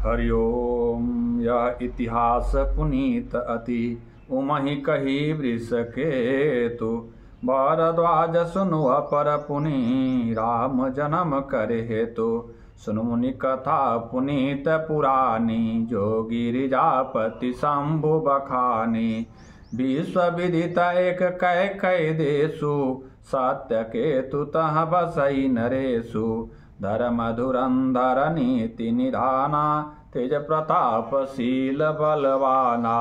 हरिओम। यह इतिहास पुनीत अति उमहि कही वृष केतु। भारद्वाज सुनु पर पुनि राम जन्म करे हेतु। सुनु मुनि कथा पुनीत पुरानी जो गिरिजापति शंभु बखानी। विश्व विदित एक कै कै देशु सत्य केतु तह बसई नरेशु। धर्म धुरंधर नीति निधाना तेज प्रतापशील बलवाना।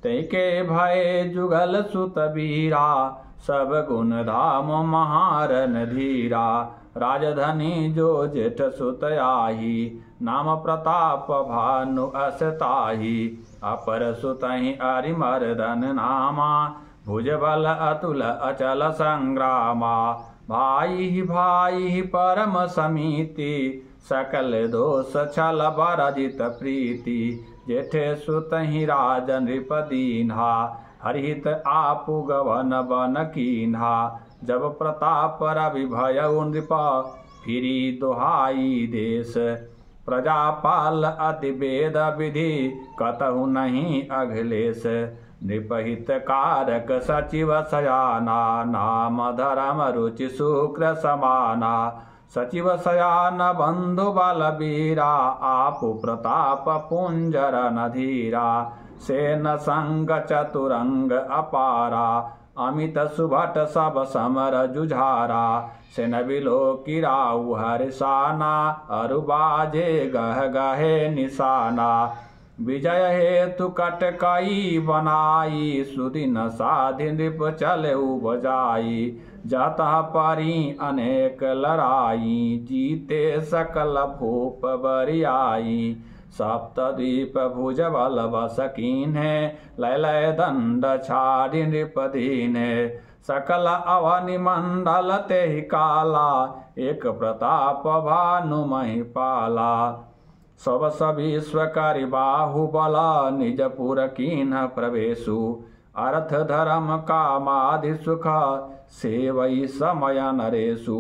तैके भय जुगल सुत वीरा सब गुण धाम महारन धीरा। राजधनी जो जेठ सुत आही नाम प्रताप भानु असताही। अपर सुतहि अरिमर्दन नामा भुजबल अतुल अचल संग्रामा। भाई भाई परम समीति सकल दोष छल बरजित प्रीति। जेठे सुतहि राज नृप दीन्हा हरिहित आपु गवन बन कीन्हा। जब प्रताप रवि भयउ नृप फिरी दोहाई देश। प्रजापाल अति वेद विधि कतहु नहीं अखिलेश। नृपहित कारक सचिव सयाना नाम धर्म रुचि शुक्र समाना। सचिव सयान बंधु बलबीरा आपु प्रताप पुंजर नधीरा। सेन संग चतुरंग अपारा अमित सुभट सब समर जुझारा। सेन बिलो किराउ हर्षाना अरुबाजे गह गहे निशाना। विजय हेतु कटकई बनाई सुदिन साधि नृप चले बजाई। जाता परी अनेक लड़ाई जीते सकल भूप बरियाई। सप्तद्वीप भुज बल बस कीन्हे लय लय दंड छाड़ि नृप दीन्हे। सकल अवनि मंडल तेहि काला एक प्रताप भानु महिपाला। सब विश्व करि बाहुबल निज पुर कीन्ह प्रवेशु। अर्थ धर्म कामादि सुख सेवई समय नरेशु।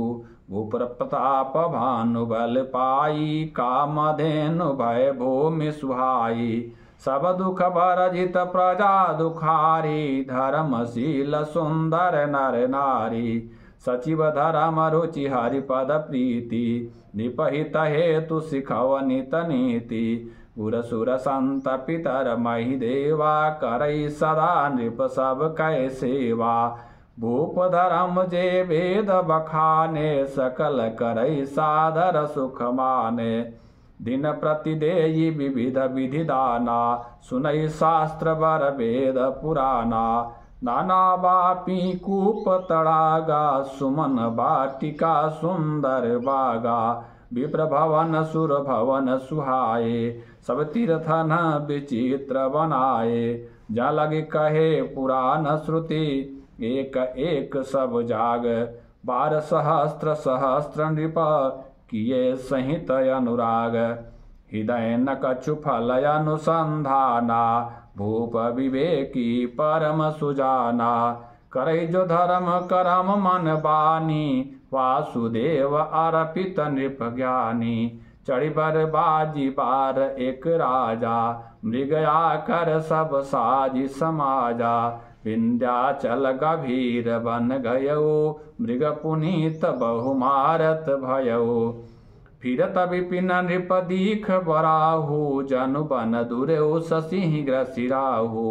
भूपर प्रताप भानु बल पाई कामधेनु भय भूमि सुहाई। सब दुख बरजित प्रजा दुखारी धर्मशील सुंदर नर नारी। सचिव धर्म रुचि हरिपद प्रीति निपहित हेतु सिखव नित नीति। गुर सुर संत पितर महि देवा करई सदा नृप सब कै सेवा। भूप धर्म जे वेद बखाने सकल करई सादर सुख माने। दिन प्रति देई विविध विधि दाना सुनई शास्त्र बर वेद पुराना। नाना बापी कूप तड़ागा सुमन बाटिका सुंदर बागा। विप्र भवन सुर भवन सुहाए सब तीर्थन विचित्र बनाए। जा लगे कहे पुराण श्रुति एक एक सब जाग। 12 सहस्त्र सहस्त्र नृप किए सहित अनुराग। हृदय न कछु फल अनुसंधाना भूप विवेकी परम सुजाना। करई जो धर्म करम मन बानी वासुदेव अर्पित नृप ज्ञानी। चढ़ी बर बाजी बार एक राजा मृगया कर सब साजी समाजा। विंध्याचल गभीर बन गयऊ मृग पुनीत बहुमारत भयऊ। फिरत विपिन नृप दीख बराहु जनु बन दुरेऊ शशि ग्रसिराहु।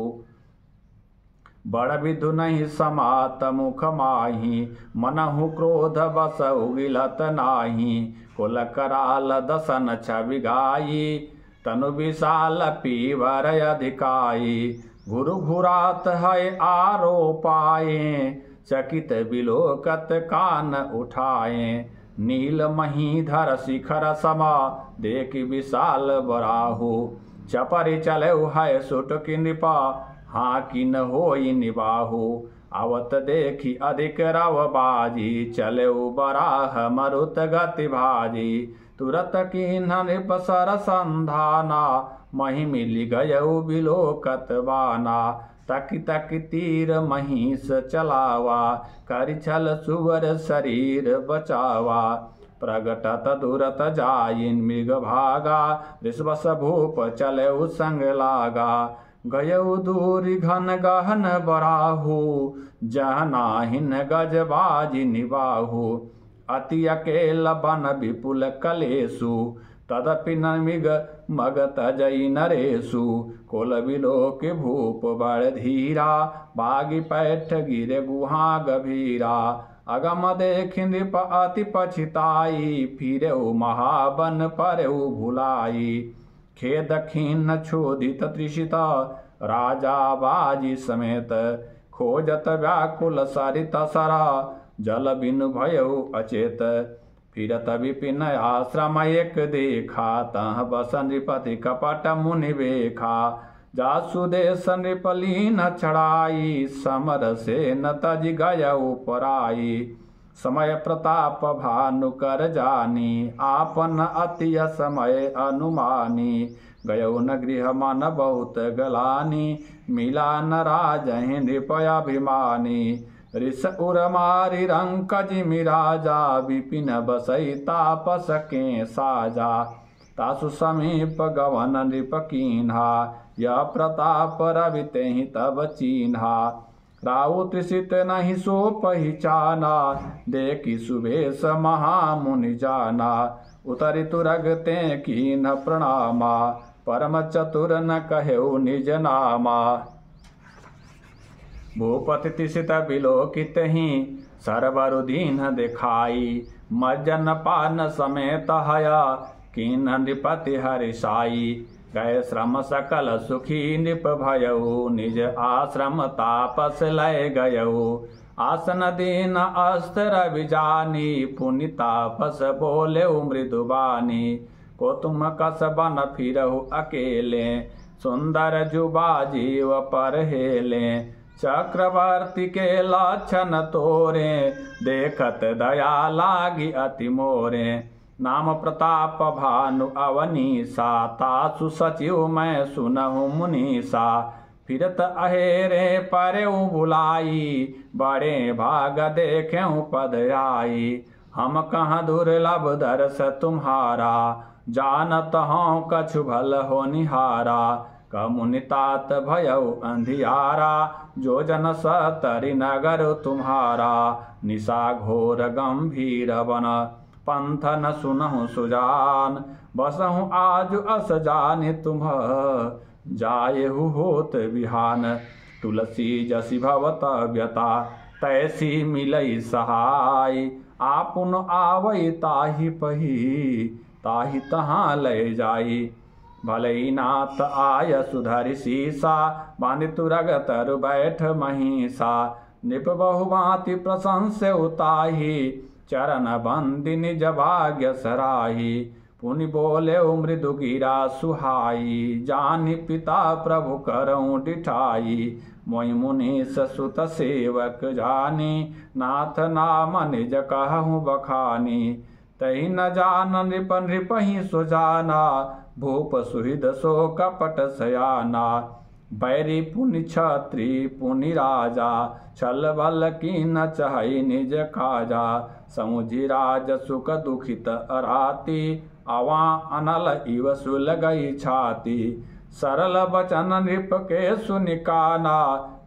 बड़ विधु नहीं समात मुख माही मनहु क्रोध बस उगिलत नाही। कुल कराल दसन छवि गाई तनु विशाल पीवर अधिकाई। गुरु घुरात है आरोपाए चकित बिलोकत कान उठाए। नील महीधर शिखर समा देख विशाल बराहु। चपरि चले है सुट की नृपा हाँ कि न होई निबाहु। आवत देखी अधिक रव बाजी चले बराह मरुत गति भाजी। तुरत कीन्ह नृप सर संधाना मही मिली गयऊ बिलोकत बाना। तक तक तीर महिष चलावा कर छल सुवर शरीर बचावा। प्रगटत दूरत जाइन मृग भागा, ऋषवस भूप चले संग लागा। गयउ दूरि घन गहन बराहु, जहनाहिन गजबाजी निबाहु। अति अकेल बन विपुल कलेसु, तदपि नमिग मग तजई नरेशु। कुल विलोक भूप बड़ धीरा, बागी पैठ गिर गुहा गभीरा। अगम देख नृप अति पछिताई, फिरऊ महाबन परऊ भुलाई। खेद खीन क्षोधित तृषित, राजा बाजी समेत। खोजत व्याकुल सरित सरा, जल बिनु भयऊ अचेत। फिरत विपिन आश्रम एक देखा, तह बस नृपति कपट मुनि बेखा। जासुदेश नृपलीन चढ़ाई, समर से न तज गयऊ पराई। समय प्रताप भानु कर जानी, आपन अति समय अनुमानी। गयऊ न गृह मन बहुत गलानी, मिला न राजहि नृपयाभिमानी। ऋष उर मारि रंकज मिराजा, विपिन बसई तापस के साजा। तासु समीप गवन नृप कीन्हा, यह प्रताप रवि तेहि तब चीन्हा। राउ त्रिषित नहीं सो पहिचाना, देखी सुबेश महामुनि जाना। उतरि तुरग ते कीन्ह प्रणामा, परम चतुर न कहेउ निज नामा। भूपति तिषित बिलोकित ही, सरबरु दीन दिखाई। मज्जन पान समेत हया, कीन नृपति हरिषाई। गए श्रम सकल सुखी नृप भयऊ, निज आश्रम तापस लय गयऊ। आसन दीन अस्त्र विजानी, पुनि तापस बोले मृदुबानी। को तुम कस बन फिरहु अकेले, सुंदर जुबा जीव पर हेले। चक्रवर्ती के लाछन तोरे, देखत दया लागी अति मोरे। नाम प्रताप भानु अवनीसा, तासु सचिव मैं सुनहु मुनीसा। फिरत अहेरे परऊ बुलाई, बड़े भाग देखें पद आई। हम कहाँ दुर्लभ दर्श तुम्हारा, जानत हूँ कछु भल हो निहारा। कमुनि तात भयऊ अंधियारा, जो जन सतरि नगर तुम्हारा। निशा घोर गंभीर बन, पंथ न सुनहु सुजान। बसहु आज अस जाने तुम, जायहु होत बिहान। तुलसी जसि भवत व्यता, तैसी मिलई सहाय। आपुन आवई ताहि पही, ताहि तहाँ लय जाई। भलई नाथ आय सुधरि सीसा, बांधि तुरग तरु बैठ महिषा। नृप बहुभांति प्रशंस उताही, चरण बंदी निज भाग्य सराही। पुनि बोले मृदु गिरा सुहाई, जानि पिता प्रभु करऊँ डिठाई। मोहि मुनीश सुत सेवक जानी, नाथ नाम निज कहूँ बखानी। तहि न जान नृप नृपहि सुजाना, भूप सुहृद सो कपट सयाना। बैरी पुनि छत्री पुनि राजा, छल बल की न चहई निज काजा। समुझि राज सुख दुखित अराती, अवा अनल इव सुलगई छाती। सरल बचन नृप के सुनिकाना,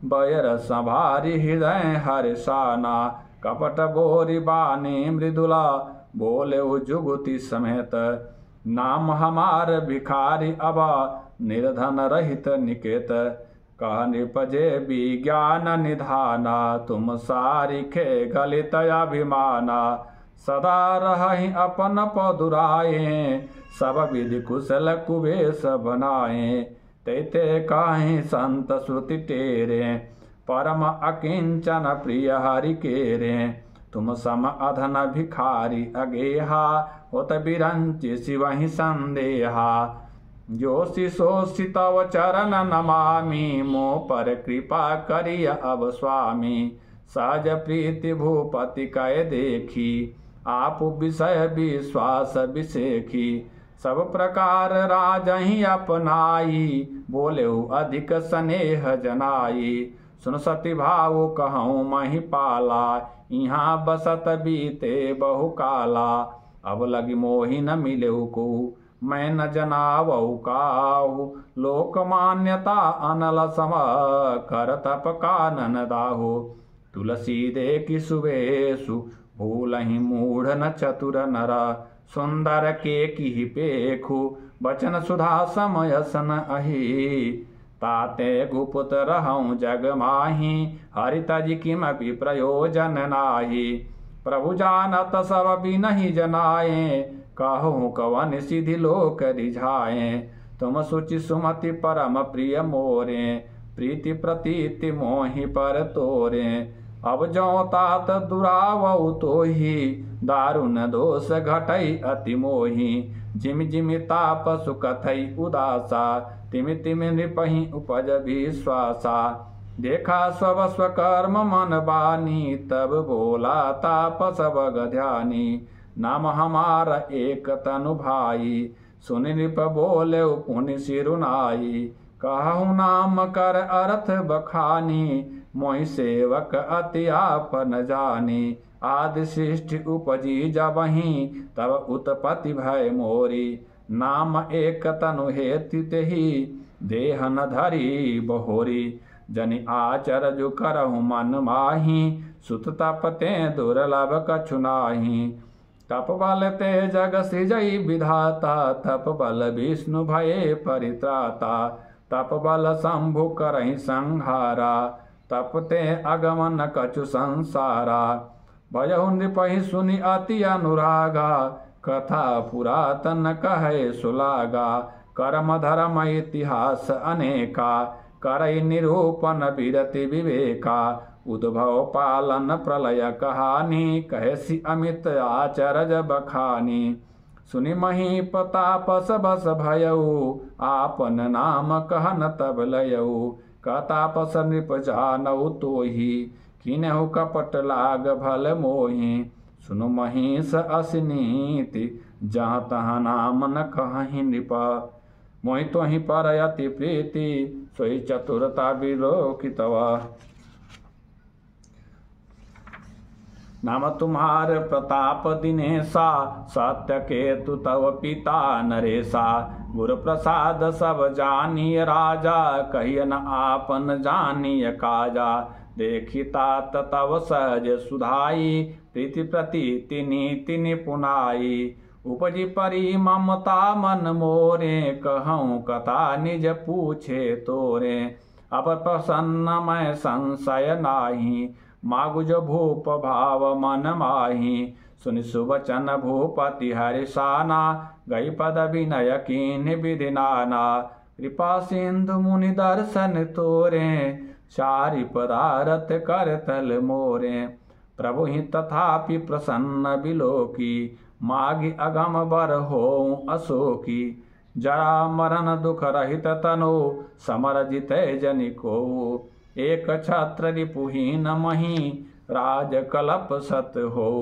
बैर संभारी हृदय हर्षाना। कपट बोरी बानी मृदुला, बोले जुगुति समेत। नाम हमार भिखारी अबा, निर्धन रहित निकेत। कह नृपजे विज्ञान निधाना, तुम सारिखे गलित अभिमाना। सदा रहि अपन पदुराए, सब विधि कुशल कुबेश बनाए। तैते काहि संत श्रुति टेरे, परम अकिंचन प्रिय हरि केरे। तुम सम अधन भिखारी अगेहा, होत बिरंचि शिवहि संदेहा। जोशी सोषि तव चरण नमामि, मोह पर कृपा करिय अब स्वामी। सहज प्रीति भूपति कय देखी, आप विषय विश्वास विसेखी। सब प्रकार राजहि अपनाई, बोलेउ अधिक स्नेह जनाई। सुन सति भाव कहूँ महिपाला, यहाँ बसत बीते बहुकाला। अब लगी मोहि न मिलेउ को, मैं न जनावऊ काहू। लोकमान्यता अनल सम, कर तप कानन दाहु। तुलसी देखि सुबेशु, भूलहि मूढ़ न चतुर नर। सुंदर के की पेखु, बचन सुधा समय सन अहि। ताते गुप्त रहऊं जग माही, हरि तज किमपि प्रयोजन नाही। प्रभु जानत सब बिनहि जनाए, कहूँ कवन सिधि लोक रिझाए। तुम सुचि सुमति परम प्रिय मोरे, प्रीति प्रतीति मोहि पर तोरे। अब जो तात दुरावऊ तोहि, दारुण दोष घटई अति मोहि। जिमि जिमि ताप सुकथई उदासा, तिमि तिमि नृपहि उपज विश्वासा। देखा सब स्वकर्म मन बानी, तब बोला ताप सब ध्यानी। नाम हमारा एक तनु भाई, सुनि नृप बोले पुनि सिरुनाई। कहूँ नाम कर अर्थ बखानी, मोहि सेवक अति आप न जानी। आदि सृष्टि उपजी जबहि, तब उत्पत्ति भय मोरी। नाम एक तनु हेतु तेहि, देह न धरी बहोरी। जनि आचर जो करहु मन माही, सुत तप ते दुर्लभ कछु नाही। तप बल ते जग सृजई विधाता, तप बल विष्णु भये परित्राता। तप बल शंभु करहि संहारा, तप ते अगमन कछु संसारा। भयहु नृपहि सुनि अति अनुरागा, कथा पुरातन कहे सुलागा। कर्म धर्म इतिहास अनेका, करई निरूपण विरति विवेका। उद्भव पालन प्रलय कहानी, कहसी अमित आचरज बखानी। सुनि मही प्रताप बस भयऊ, आपन नाम कहन तब लयऊ। कतापस नृप जानऊ तोहि, किन्हु कपट लाग भल मोहि। सुनु महिष असिनीति, जहाँ तहाँ नाम न कहहि नृप। मोहि तोहि पर अति प्रीति, सोई चतुरता विलोकितवा। नाम तुम्हार प्रताप दिनेशा, सत्य केतु तव पिता नरेशा। गुरु प्रसाद सब जानिय राजा, कहिय न आपन जानिय काजा। देखिता तव सहज सुधाई, प्रीति प्रतीति नीति निपुनाई। उपजी परी ममता मन मोरे, कहूँ कथा निज पूछे तोरे। अब प्रसन्न मैं संशय नाही, मागु जो भूप भाव मन माही। सुनि सुवचन भूपति हरिशाना, गई पद विनय कीन्ह विधि नाना। कृपा सिंधु मुनि दर्शन तोरे, चारि पदारथ कर तल मोरे। प्रभु ही तथापि प्रसन्न बिलोकी, मागी अगम बर होऊं अशोकी। जरा मरण दुख रहित तनो, समर जितै जनिको। एक छत्र रिपुहीन मही, राज कलप सत हो।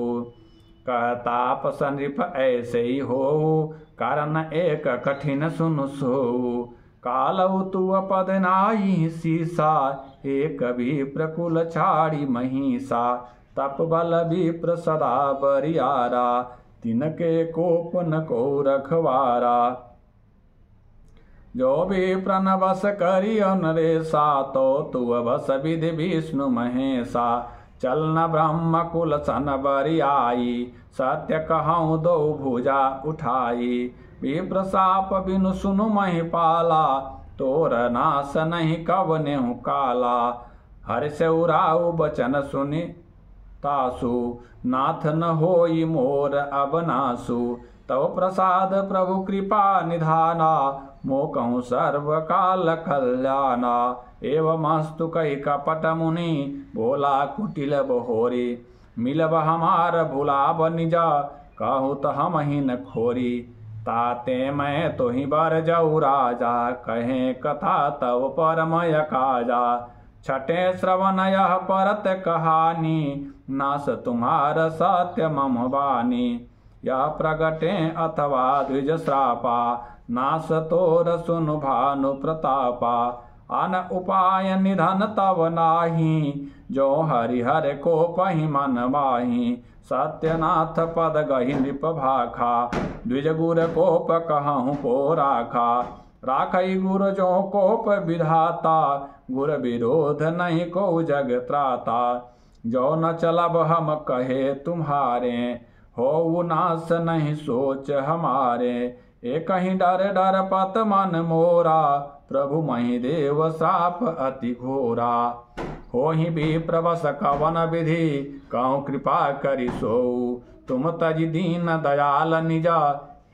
कहताप संरिप ऐसे ही हो, कारण एक कठिन सुन सो। कालऊ तु पद नाई सीसा, एक भी प्रकुल छाड़ी महिषा। तप बल विप्र सदा बरियारा, तिनके कोप न को रखवारा। जो भी प्रणवस करियो नरेशा, तो तु बस विधि विष्णु महेशा। चलन ब्रह्म कुल सन बरियाई, सत्य कहूँ दो भुजा उठाई। विप्र साप बिनु सुनु महिपाला, तोर नाश नहीं कवनेहु काला। हर्ष उराऊ बचन सुनि तासु, नाथ न होई मोर अब नासु। तव प्रसाद प्रभु कृपा निधाना, मोकहु सर्व काल कल्याणा। एवमस्तु कहि कपट मुनि, बोला कुटिल बहोरी। मिलब हमार भुलाब निजा, कहूँ तो हम ही न खोरी। ताते मैं तो ही बर जाऊ राजा, कहें कथा तव परमय काजा। छठे श्रवण यह परत कहानी, नास तुम्हार सत्य मम बानी। यह प्रगटे अथवा द्विज श्रापा, नास तोर सुनु भानु प्रतापा। अन उपाय निधन तव नाही, जो हरिहर को पहि मन माही। सत्यनाथ पद गहि नृप भाखा, द्विज गुर कोप कहूँ को राखा। राखई गुर जो कोप विधाता, गुर विरोध नहीं को जग त्राता। जो न चलब हम कहे तुम्हारे, हो नाश नहीं सोच हमारे। एक ही डर डर पत मन मोरा, प्रभु मही देव साप अति घोरा। हो ही भी प्रवस कवन विधि, कहूँ कृपा करि सोऊ। तुम तज दीन दयाल निजा,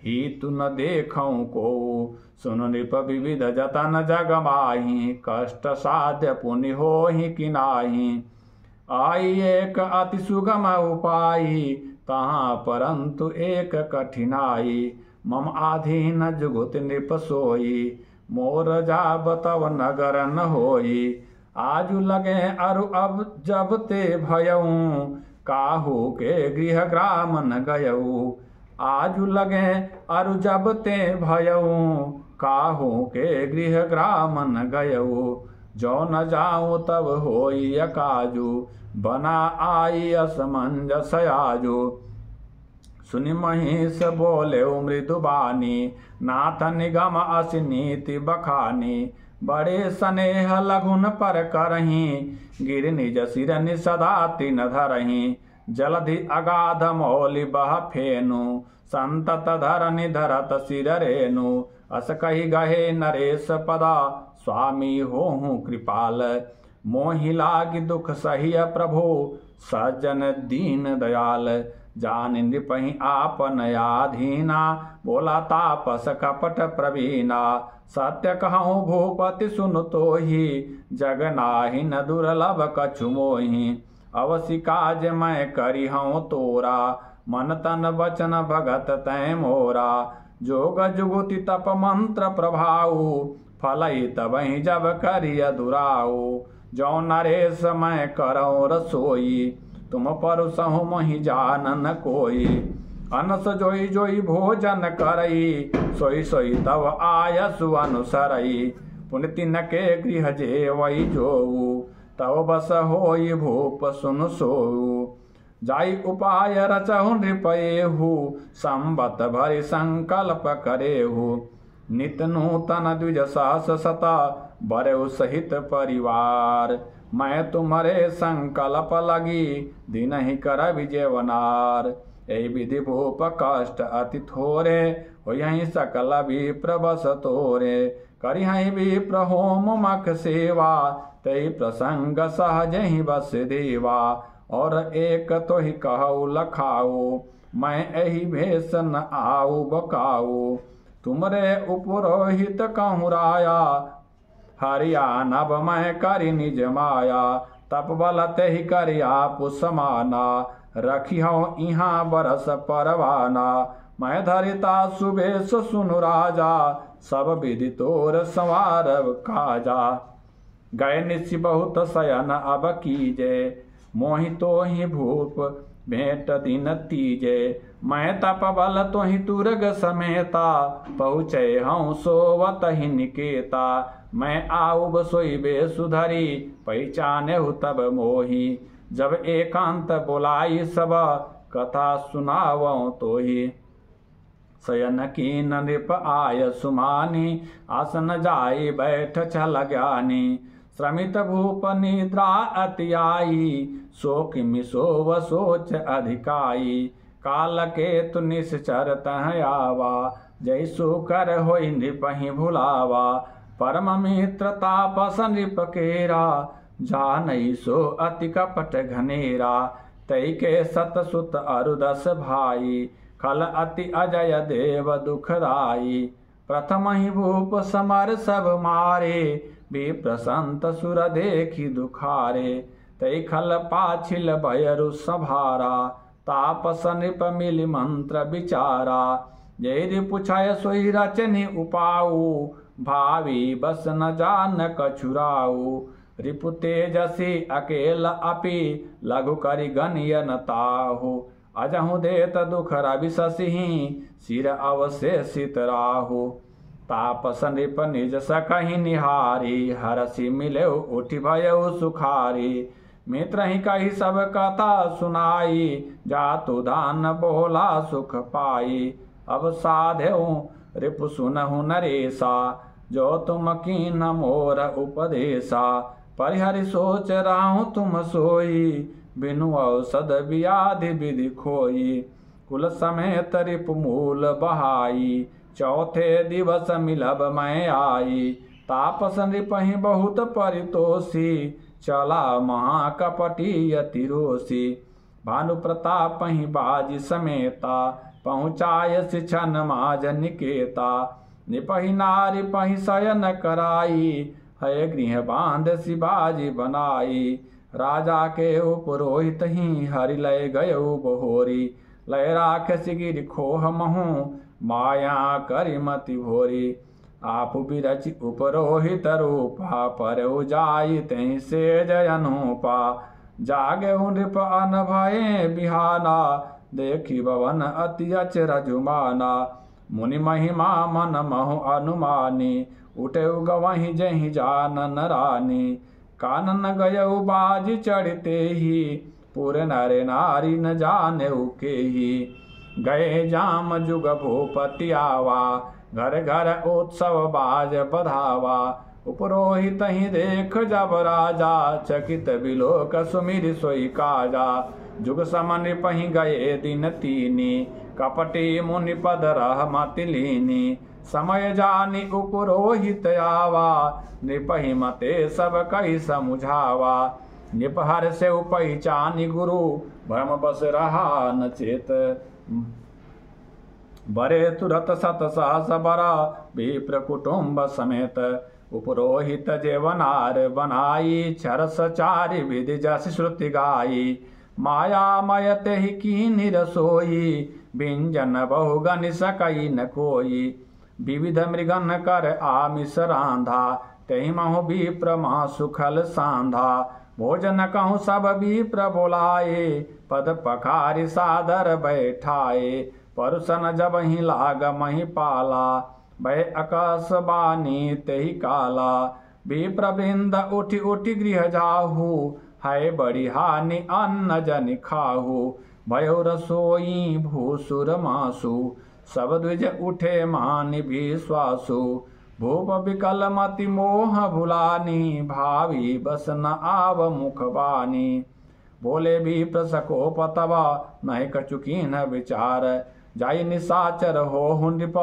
ही तु न देखऊँ को। सुन नृप विविध जतन जग माही, कष्ट साध्य पुनि हो ही किनाही। आई एक अति सुगम उपाई, तहाँ परंतु एक कठिनाई। मम आधीन जुगुत नृप सोई, मोर जाब तव नगर न होई। आजु लगे अरु अब जब ते भयऊँ, काहू के गृह ग्राम न गयऊ। आजु लगे अरु जब ते भयऊँ, काहू के गृह ग्राम न गयऊ। जो न जाऊँ तब होई अकाजू, बना आई असमंजस आजू। सुनि महेश बोले मृदु बानी, नाथ निगम अस नीति बखानी। बड़े स्नेह लघुन पर करही, गिर निज सिर निसदा तिन धरही। जलधि अगाध मौलि बह फेनु, संतत धरनि धरत सिर रेनु। अस कही गहे नरेश पदा, स्वामी होहूँ कृपाल। मोहि लाग दुख सहिय प्रभु, सज्जन दीन दयाल। जान नृपहि आपन आधीना, बोला तापस कपट प्रवीणा। सत्य कहूँ भूपति सुन तोहि, जग नाहि न दुर्लभ कछु मोहि। अवसि काज मैं करिहूँ तोरा, मन तन वचन भगत तै मोरा। जोग जुगुति तप मंत्र प्रभाऊ, फलई तबहि जब करिय दुराऊ। जो नरेश मैं करऊँ रसोई, तुम परुसहु मोहि जानन कोई। अनस जोई जोई भोजन करई, सोई सोई तव आयसु अनुसरई। पुनि तिनके गृह जेवई जोऊ, तव बस होई भूप सुन सोऊ। जाई उपाय रचहु नृपयेहु, संबत भरि संकल्प करेहु। नित नूतन द्विज सहस सता, बरेउ सहित परिवार। मैं तुम्हारे संकल्प लगी, दिन ही कर विजयवनार। यही विधि भूप कष्ट अति थोरे, हो यही सकल विप्र बस तोरे। करी विप्र होम मख सेवा, तई प्रसंग सहज ही बस देवा। और एक तो ही कहू लखाऊ, मैं यही भेष न आऊ बकाऊ। तुमरे उपरोहित कहूँ राया, हरियाणब मैं करी निज माया। तप बल तेहि करी आप समाना, रखी हूँ यहाँ बरस परवाना। मैं धरिता सुबेश सुनु राजा, सब विधि तोर संवार काजा। गए निशि बहुत शयन अब कीजे, मोहि तो ही भूप भेंट दिन तीजे। मैं तप बल तो ही तुरग समेता, पहुँचे हूँ सोवत ही निकेता। मैं आऊब सोईबे सुधरी, पहचाने हूँ तब मोही। जब एकांत बोलाई सब, कथा सुनावं तो ही। शयन कीन नृप आय सुमानी, आसन जाई बैठ छल ज्ञानी। श्रमित भूप निद्रा अति आई, सो किमि सोव सोच अधिकाई। काल केतु निश्चर तह आवा, जैसु कर होई नृपहि भुलावा। परम मित्र तापस नृप केरा, जानई सो अति कपट घनेरा। तई के सत सुत अरुदस भाई, खल अति अजय देव दुखदाई। प्रथम ही भूप समर सब मारे, विप्र संत सुर देखी दुखारे। तई खल पाछिल भयरु सभारा, तापस नृप मिलि मंत्र विचारा। जय पुछय सोई रचनि उपाऊ, भावी बस न जान कछुराऊ। रिपु तेजसी अकेल अपि, लघु करि गनियन ताहु। अजहु देत दुख रवि शशिहि, सिर अवशेषित राहु। तापस नृप निज सकहि निहारी, हरसि मिले उठि भयउ सुखारी। मित्र ही कही सब कथा सुनाई, जातु धान बोला सुख पाई। अब साधेऊ रिपु सुनहु नरेसा, जो तुम कीन मोर उपदेशा। परिहरि सोच राहु तुम सोई, बिनु औषध व्याधि विधि खोई। कुल समेत रिपु मूल बहाई, चौथे दिवस मिलब मैं आई। तापस नृपहि बहुत परितोषी, चला महाकपटी अति रोषी। भानु प्रताप ही बाजी समेता, पहुँचाय शिक्षण माज निकेता। निपहि नारी पहि शयन कराई, है गृह बांध शिवाजी बनाई। राजा के उपरोहित ही हरि लय गयउ बहोरी, लय राखस गिर खोह महु माया करि मति भोरी। आप बिरचि उपरोहित रूपा, परउ जाई तहि से जय अनुपा। जागे नृप अन भये बिहाना, देखी भवन अति अचरजुमाना। मुनि महिमा मन महु अनुमानी, उठे गवहि जहि जानन रानी। कानन गयउ बाजी चढ़ते ही, पूरे नर नारी न जानेउ केही। गए जाम जुग भूपति आवा, घर घर उत्सव बाज बधावा। उपरोहित ही देख जब राजा, चकित बिलोक सुमिर सोई काजा। जुग समन पहि गए दिन तीनी, कपटी मुनि पद रह मति लीनी। समय जानी उपरोहित आवा, नृपहि मते सब कहि समुझावा। नृप हर से पहिचानी गुरु, भ्रम बस रहा न चेत। बरे तुरत सत सहस बरा, विप्र कुटुंब समेत। उपरोहित जेवनार बनाई, छरस चारि विधि जस श्रुति गाई। मायामय तेहि कीन्हि रसोई, व्यंजन बहुगन सकई न कोई। विविध मृगन कर आमिष रांधा, तेहि महु विप्र महा सुखल सांधा। भोजन कहूँ सब विप्र बोलाए, पद पखारि सादर बैठाए। परुसन जब ही लाग मही पाला, भय अकस बानी तेहि काला। विप्र वृंद उठि उठि गृह जाहू, है बड़ी हानि अन्न जनि खाहू। भयो रसोई भूसुर मासु, सब द्विज उठे मानि विश्वासु। भूप विकल मति मोह भुलानी, भावी बस न आव मुख बानी। बोले विप्र सकोप तब, नहीं कछु कीन्ह विचार। जाई निशाचर हो नृप,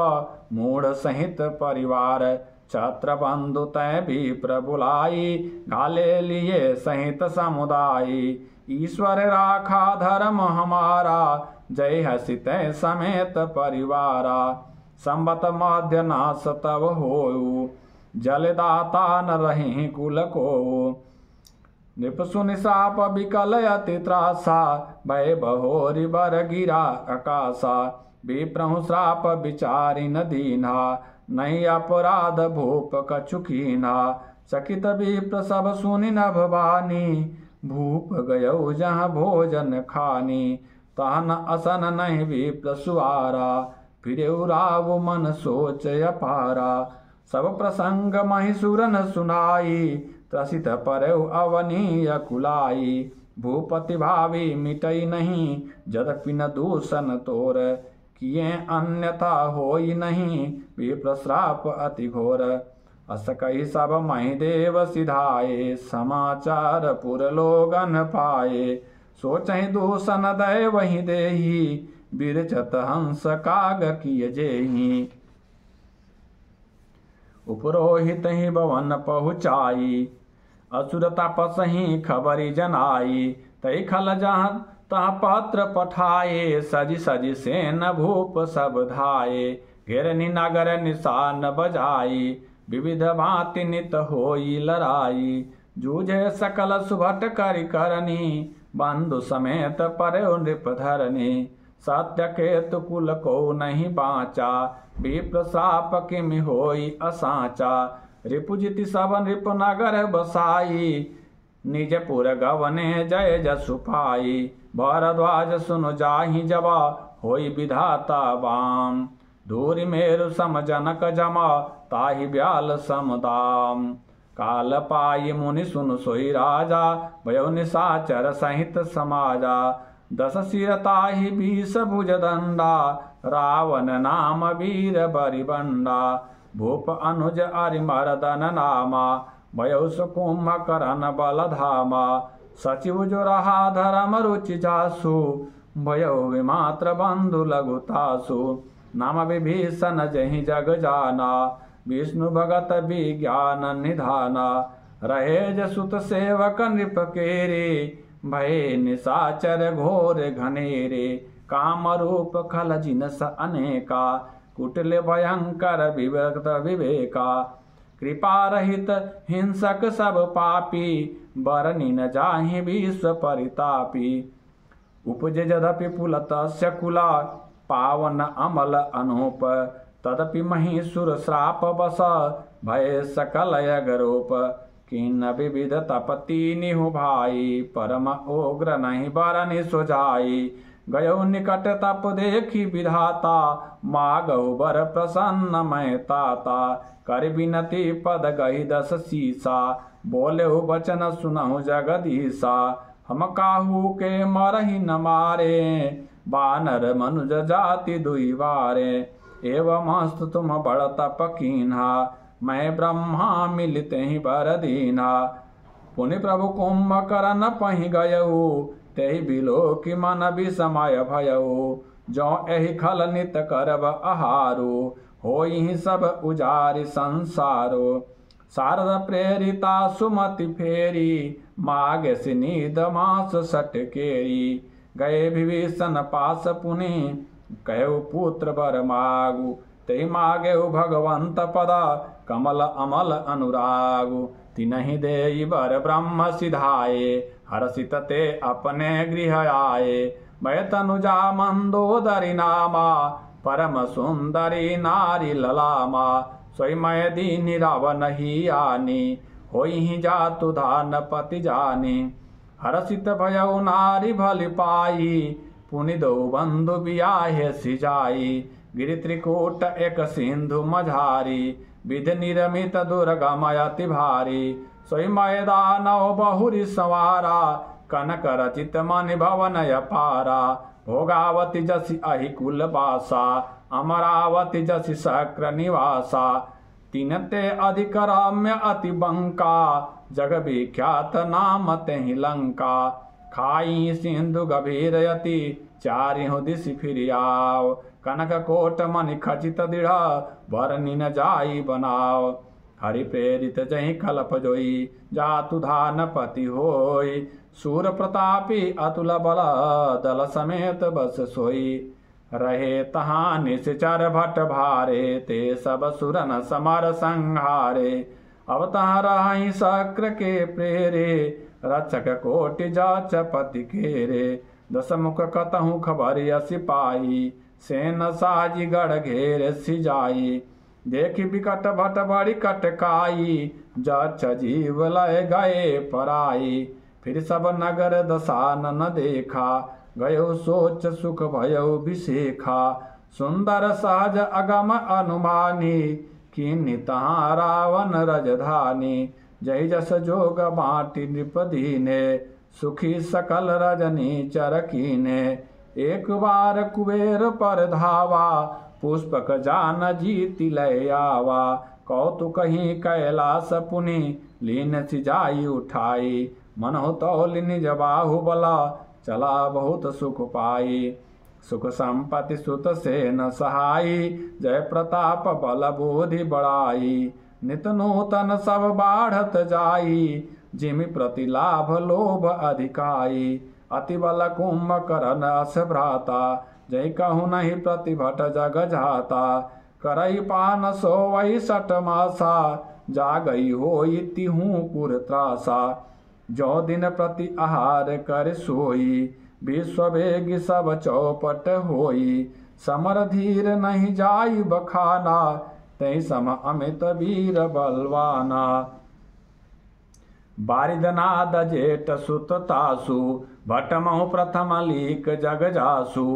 मूढ़ सहित परिवार। छत्र बंधु तय विप्र बुलाई, घाले लिए सहित समुदायी। ईश्वर राखा धर्म हमारा, जय हसि तय समेत परिवारा। संबत मध्य नाश तब होयु, जलदाता न रही कुल को। नृप सुनि साप विकल अति त्रासा, भय बहोरी बर गिरा आकाशा। विप्रहु श्राप विचारि न दीन्हा, नहीं अपराध भूप कछु कीन्हा। चकित विप्र सब सुनि नभ बानी, भूप गयउ जहाँ भोजन खानी। तहन असन नहीं विप्र सुआरा, फिरेउ राव मन सोच अपारा। सब प्रसंग महि सुरन सुनाई, त्रसित परउ अवनी अकुलाई। भूपति भावी मिटई नहीं, यद्यपि न दूषण तोर। किए अन्यथा होई नहीं, विप्र श्राप अति घोर। अस कही सब महि देव सिधाए, समाचार पुर लोगन पाए। सोचहि दूषण दय वही देही, बिरचत हंस काग किय जेही। उपरोहित ही भवन पहुँचाई, असुर तपसहि खबरि जनाई। तै खल जहाँ तहाँ पत्र पठाए, सज सज सेन भूप सब धाये। घेरनि नगर निशान बजाई, विविध भांति नित होई लड़ाई। जूझे सकल सुभट करि करनी, बंधु समेत परयो नृप धरनी। सत्य केतु कुल को नहीं बाँचा, विप्र श्राप किमि होई असाचा। रिपुजिति सब नृप नगर बसाई, निज पुर गवने जय जसु पाई। भरद्वाज सुन जाहि जबा, होई विधाता बाम। धूरि मेरु सम जनक जमा ताहि ब्याल समदाम। काल पाई मुनि सुन सोई राजा भयो निशाचर सहित समाजा। 10 सिर ताहि 20 भुज दंडा रावण नाम वीर बरिबंडा। भूप अनुज अरिमर्दन नामा भयो सुकुम करन बल धामा। सचिव जो रहा धर्म रुचि जासु भयो विमात्र बंधु लघुतासु। नाम विभीषण जहि जग जाना विष्णु भगत विज्ञान निधाना। रहे जसुत सेवक नृप केरे भय निशाचर घोर घनेरे। काम रूप खल जिनस अनेका कुटिल भयंकर विवेक विवेका। कृपा रहित हिंसक सब पापी बरनि न जाहि विश्व परितापी। उपजे यद्यपि पुलतस्य कुला पावन अमल अनूप। तदपि महीसुर श्राप बस भय सकल यगरूप। किन्न विविध तपति निहु भाई परम उग्र नहीं बरनि सुझाई। गयो निकट तप देखी विधाता मागहु बर प्रसन्न मैं ताता। कर बिनती पद गही 10 सीसा बोलेहु बचन सुनहु जगदीसा। हम काहू के मरहि न मारे बानर मनुज जाति दुई बारे। एवं हस्त तुम बड़ तप कीन्हा मैं ब्रह्मा मिलते ही बर दीना। पुनि प्रभु कुंभकर्ण पहि गयऊ तेहि बिलो कि मन विषमय भयऊ। जो एहि खल नित करब आहारो होई सब उजारि संसारो। शारद प्रेरिता सुमति फेरी मागे सिनीद मास सट केरी। गए विभीषण पास पुनि कहु पुत्र बर मागु। ते मागेहु भगवंत पदा कमल अमल अनुरागु। तिनहि देई बर ब्रह्म सिधाए हर्षित ते अपने गृह आए। मैं तनुजा मंदोदरी नामा परम सुंदरी नारी ललामा। सोई मैं दीनी रावण ही आनी होई ही जातु धान पति जानी। हर्षित भयउ नारी भलि पाई पुनि दो बंधु बियाहे सिजाई। गिरि त्रिकूट एक सिंधु मझारी विधि निरमित दुर्गम अति भारी। सोई मैदानव बहुरी सवारा कनक रचित मणि भवन अपारा। भोगावती जसि अहि कुल बासा अमरावती जसि शक्र निवासा। तिनते अधिक रम्य अति बंका जग विख्यात नाम तेहि लंका। खाई सिंधु गभीर यति चारिहु दिशि फिर आओ। कनक कोट मणि खचित दृढ़ बरनि न जाई बनाओ। हरि प्रेरित जहि कल्प जोई जातु धान पति होई। सूर प्रतापी अतुल बल दल समेत बस सोई। रहे तहाँ निश्चर भट भारे ते सब सुरन समर संहारे। अब तहाँ रहि शक्र के प्रेरे रक्षक कोटि जाच पति केरे। 10 मुख कतहु खबर यसि पाई सेन साजी गढ़ घेर सिजाई। देखी बिकट भट बड़ी कटकाई जाच जीव लय गए पराई। फिर सब नगर दसानन देखा गयो सोच सुख भयो विशेखा। सुंदर सहज अगम अनुमानी किन्हि तहाँ रावण रजधानी। जय जस जोग बाटी नृपदीने सुखी सकल रजनी चरकीने। एक बार कुबेर पर धावा पुष्पक जान जीति लय आवा। कौतुक ही कैलास पुनि लीन सिजाई उठाई। मनहु तौलि निज बाहुबला चला बहुत सुख पाई। सुख संपत्ति सुत से न सहाई जय प्रताप बल बुद्धि बढ़ाई। नित नूतन सब बाढ़त जाई जिमि प्रति लाभ लोभ अधिकाई। अति बल कुंभकर्ण अस भ्राता जय कहु नहीं प्रतिभट जग जाता। करई पान सोवई 60 मासा जागई होई तिहु पुर त्रासा। जो दिन प्रति आहार कर सोई विश्व वेग सब चौपट होई। समर धीर नहीं जाई बखाना तै सम अमित वीर बलवाना। बारिदनाद जेठ सुत तासु भटमहु प्रथम लीक जग जासु।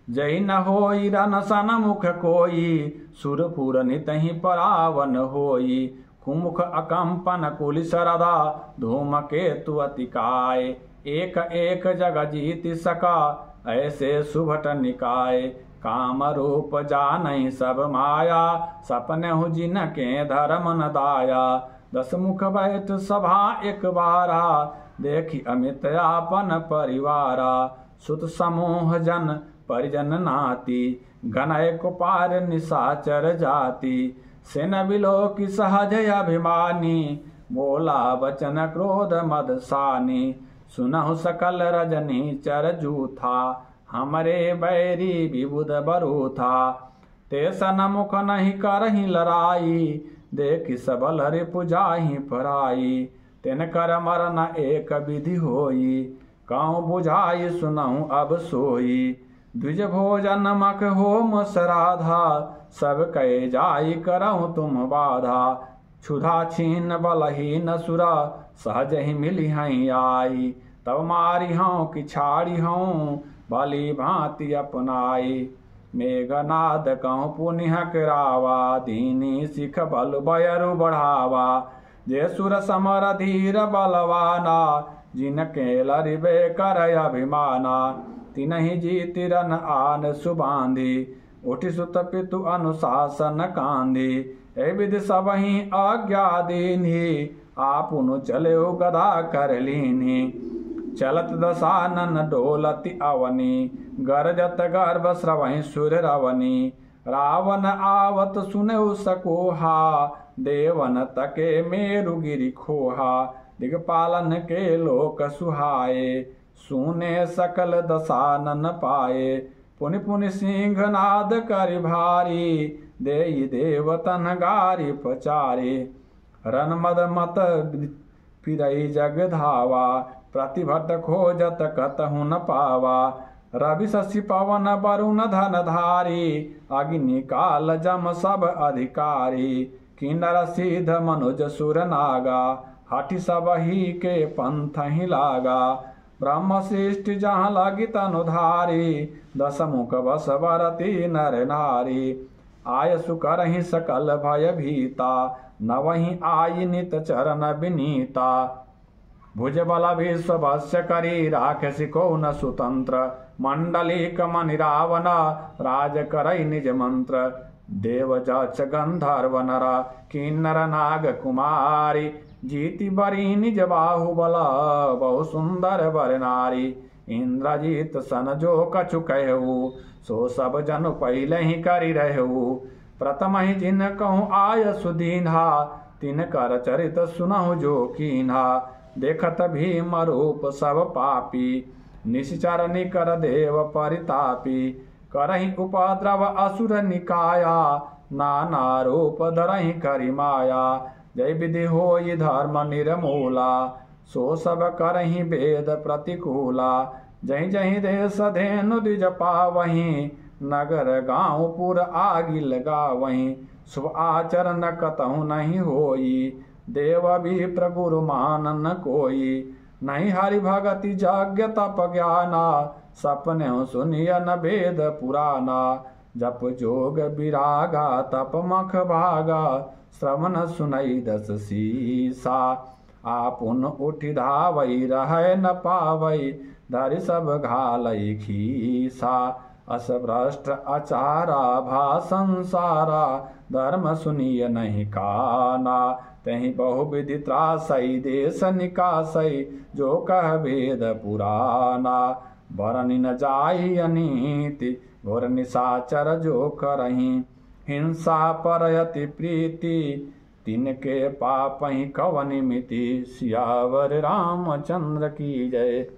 जय न होई रन सनमुख कोई, सुरपुर नितहि परावन होई। कुमुख अकंपन कुल सरदा, धूमकेतु अतिकाय। एक एक जग जीत सका, ऐसे सुभट निकाय। काम रूप जानहि सब माया, सपनहु जिनके धर्म न दाया। दस मुख बैठ सभा एक बारा, देखी अमित आपन परिवारा। सुत समूह जन परिजन नाती, गनय कुपार निशाचर जाति। सेन बिलो की सहज अभिमानी, बोला वचन क्रोध मद सानी। सुनहु सकल रजनी चर जूथा, हमरे बैरी विबुध बरु था। ते सनमुख नहीं करही लड़ाई, देखि सबल रिपु जाहि पराई। तिन कर मरन एक विधि होई, कहूँ बुझाई सुनहु अब सोई। द्विज भोजन मख होम सराधा, सब कहे जाई करहु तुम बाधा। क्षुधा छीन बलहीन सुरा, सहज ही मिली हई आई। तब मारी हूँ कि छाड़ी हूँ, भली भांति अपनाई। मेघनाद कहूँ पुनिह करावा, दीनी सिख बल बयरु बढ़ावा। जे सुर समर धीर बलवाना, जिनके लरिबे कर अभिमाना। तिनहि जीति रन आन सुबांधी, उठि सुत पितु अनुशासन कांधी। ए विधि सबहि आज्ञा दीन्ही, आपुनु चले गदा कर लीन्ही। चलत दशानन डोलति अवनी, गरजत गर्भ स्रवहि सुर रवनी। रावण आवत सुनहु सकोहा, देवन तके मेरु गिरि खोहा। दिगपालन के लोक सुहाए, सुने सकल दशानन पाए। पुनि पुनि सिंहनाद करि भारी, देई देवतन गारि पचारे। रन मद मत फिरई जग धावा, प्रतिभट खोजत कतहु न पावा। रवि शशि पवन वरुण धन धारी, अग्नि काल जम सब अधिकारी। किन्नर सिद्ध मनुज सुर नागा, हठि सबहि के पंथ ही लागा। ब्रह्म सृष्टि जहाँ लगी तनुधारी, दस मुख बस बरती नर नारी। आय सुकरहि सकल भय भीता, नवहि आई नित चरण विनीता। भुज बल विश्वभस्य करी, राखसि को न स्वतंत्र। मंडलिक मनि रावण, राज करई निज मंत्र। देव जक्ष गंधर्व नर, किन्नर नाग कुमारी। जीति बरी निज बाहुबल, बहु सुंदर बर नारी। इंद्रजीत सन जो कछु कहू, सो सब जन पहले ही करि रहू। प्रथम ही जिन कहूँ आय सुदीन्हा, तिन कर चरित सुनहु जो कीन्हा। देखत भीम रूप सब पापी, निश्चर निकर देव परितापी। करहि उपद्रव असुर निकाया, नाना रूप धरहि करि माया। जय विधि होई धर्म निर्मूला, सो सब करहि वेद प्रतिकूला। जहि जहि देश धेनु द्विज पावहीं, नगर गाँव पुर आगि लगावहीं। शुभ आचरण कतहु नहीं होई, देव विप्र गुरु मानन कोई। नहीं हरि भगति यज्ञ तप ज्ञाना, सपने सुनिय न वेद पुराना। जप जोग विरागा तप मख भागा, श्रवण सुनई दस सीसा। आपुन उठि धावई रहै न पावई, धरि सब घालई खीसा। अस भ्रष्ट आचारा भा संसारा, धर्म सुनिय नहीं काना। तहि बहुविधि त्रासई देश निकासई, जो कह वेद पुराना। बरनि न जाई अनीति, घोर निशाचर जो करहीं। हिंसा परयति प्रीति, तिनके पापहि कवनि मिति। सियावर रामचंद्र की जय।